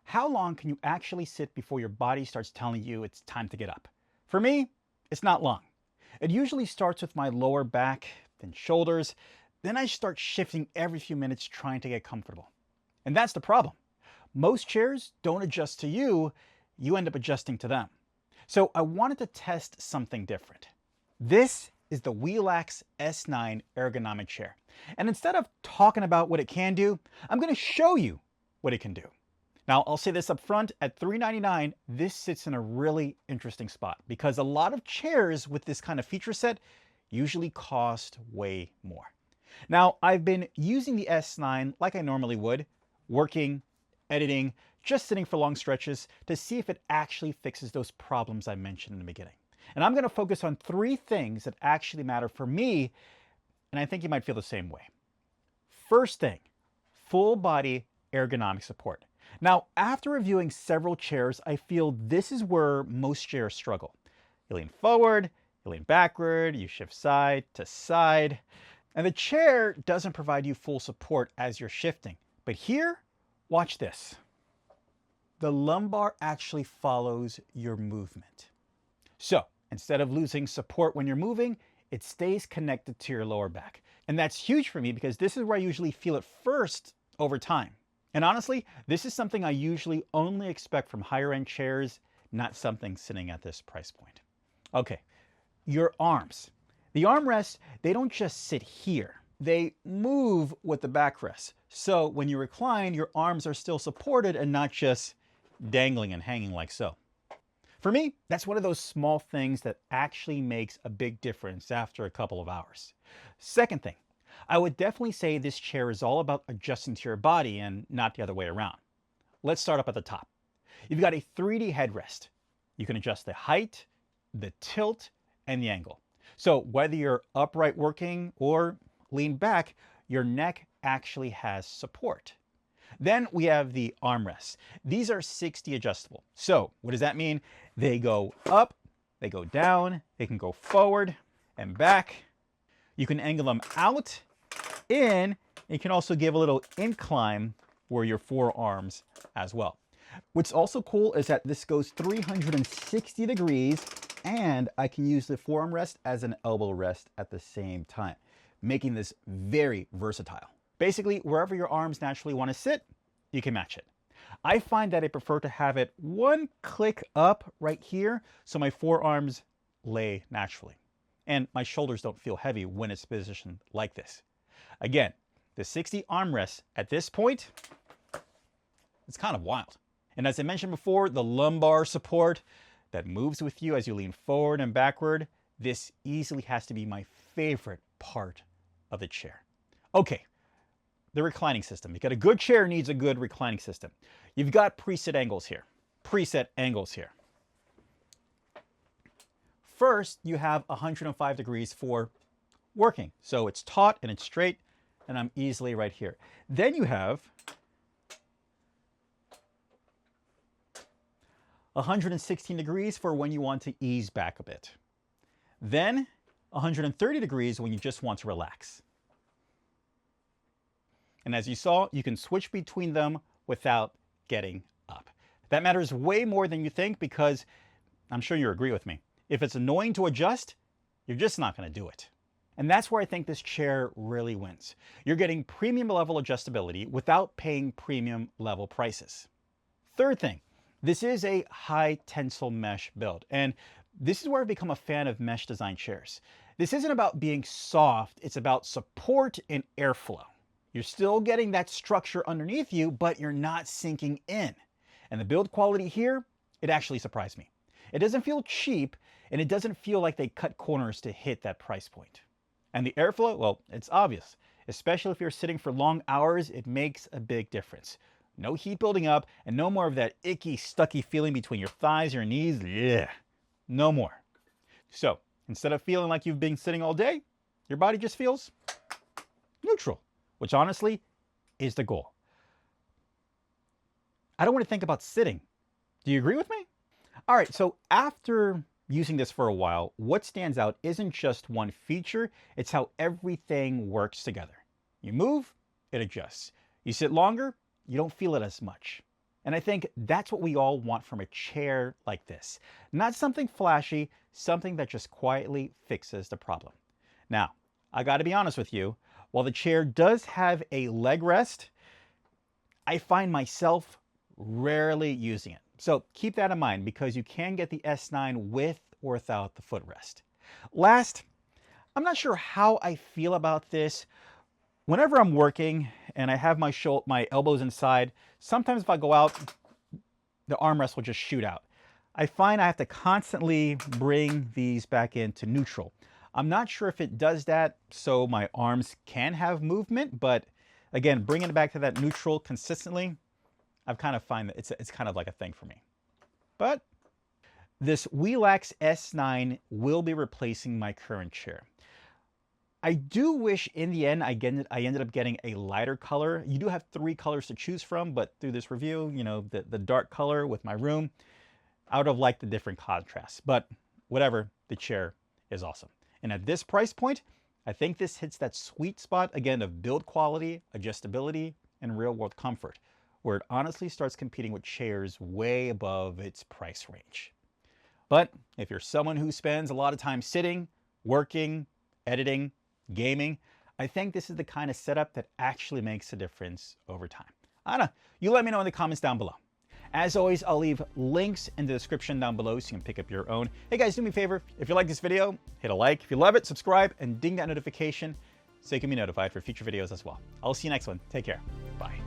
How long can you actually sit before your body starts telling you it's time to get up? For me, it's not long. It usually starts with my lower back, then shoulders, then I start shifting every few minutes trying to get comfortable. And that's the problem. Most chairs don't adjust to you, you end up adjusting to them. So I wanted to test something different. This is the Welax S9 ergonomic chair. And instead of talking about what it can do, I'm going to show you what it can do. Now, I'll say this up front, at $399, this sits in a really interesting spot because a lot of chairs with this kind of feature set usually cost way more. Now, I've been using the S9 like I normally would, working, editing, just sitting for long stretches to see if it actually fixes those problems I mentioned in the beginning. And I'm going to focus on 3 things that actually matter for me, and I think you might feel the same way. First thing, full body ergonomic support. Now, after reviewing several chairs, I feel this is where most chairs struggle. You lean forward, you lean backward, you shift side to side, and the chair doesn't provide you full support as you're shifting. But here, watch this. The lumbar actually follows your movement. So, instead of losing support when you're moving, it stays connected to your lower back. And that's huge for me because this is where I usually feel it first over time. And honestly, this is something I usually only expect from higher end chairs, not something sitting at this price point. Okay, your arms. The armrests, they don't just sit here. They move with the backrest. So when you recline, your arms are still supported and not just dangling and hanging like so. For me, that's one of those small things that actually makes a big difference after a couple of hours. Second thing, I would definitely say this chair is all about adjusting to your body and not the other way around. Let's start up at the top. You've got a 3D headrest. You can adjust the height, the tilt, and the angle. So whether you're upright working or lean back, your neck actually has support. Then we have the armrests. These are 60 adjustable. So what does that mean? They go up, they go down, they can go forward and back. You can angle them out, in. You can also give a little incline where your forearms as well. What's also cool is that this goes 360 degrees and I can use the forearm rest as an elbow rest at the same time, making this very versatile. Basically, wherever your arms naturally want to sit, you can match it. I find that I prefer to have it one click up right here so my forearms lay naturally. And my shoulders don't feel heavy when it's positioned like this. Again, the 60 armrests at this point, it's kind of wild. And as I mentioned before, the lumbar support that moves with you as you lean forward and backward, this easily has to be my favorite part of the chair. Okay, the reclining system. Because a good chair needs a good reclining system. You've got preset angles here. First, you have 105 degrees for working. So it's taut and it's straight, and I'm easily right here. Then you have 116 degrees for when you want to ease back a bit. Then 130 degrees when you just want to relax. And as you saw, you can switch between them without getting up. That matters way more than you think because I'm sure you agree with me. If it's annoying to adjust, you're just not going to do it. And that's where I think this chair really wins. You're getting premium level adjustability without paying premium level prices. Third thing, this is a high tensile mesh build. And this is where I've become a fan of mesh design chairs. This isn't about being soft, it's about support and airflow. You're still getting that structure underneath you, but you're not sinking in. And the build quality here, it actually surprised me. It doesn't feel cheap, and it doesn't feel like they cut corners to hit that price point. And the airflow, well, it's obvious. Especially if you're sitting for long hours, it makes a big difference. No heat building up, and no more of that icky, stucky feeling between your thighs, your knees. Yeah, no more. So, instead of feeling like you've been sitting all day, your body just feels neutral, which honestly is the goal. I don't want to think about sitting. Do you agree with me? All right, so after using this for a while, what stands out isn't just one feature, it's how everything works together. You move, it adjusts. You sit longer, you don't feel it as much. And I think that's what we all want from a chair like this. Not something flashy, something that just quietly fixes the problem. Now, I gotta be honest with you, while the chair does have a leg rest, I find myself rarely using it. So keep that in mind because you can get the S9 with or without the footrest. Last, I'm not sure how I feel about this. Whenever I'm working and I have my elbows inside, sometimes if I go out, the armrest will just shoot out. I find I have to constantly bring these back into neutral. I'm not sure if it does that so my arms can have movement, but again, bringing it back to that neutral consistently, I've kind of find that it's kind of like a thing for me. But this Welax S9 will be replacing my current chair. I do wish in the end I ended up getting a lighter color. You do have 3 colors to choose from, but through this review, you know, the dark color with my room, I would have liked the different contrasts. But whatever, the chair is awesome. And at this price point, I think this hits that sweet spot again of build quality, adjustability, and real world comfort, where it honestly starts competing with chairs way above its price range. But if you're someone who spends a lot of time sitting, working, editing, gaming, I think this is the kind of setup that actually makes a difference over time. I don't know. You let me know in the comments down below. As always, I'll leave links in the description down below so you can pick up your own. Hey guys, do me a favor. If you like this video, hit a like. If you love it, subscribe and ding that notification so you can be notified for future videos as well. I'll see you next one. Take care. Bye.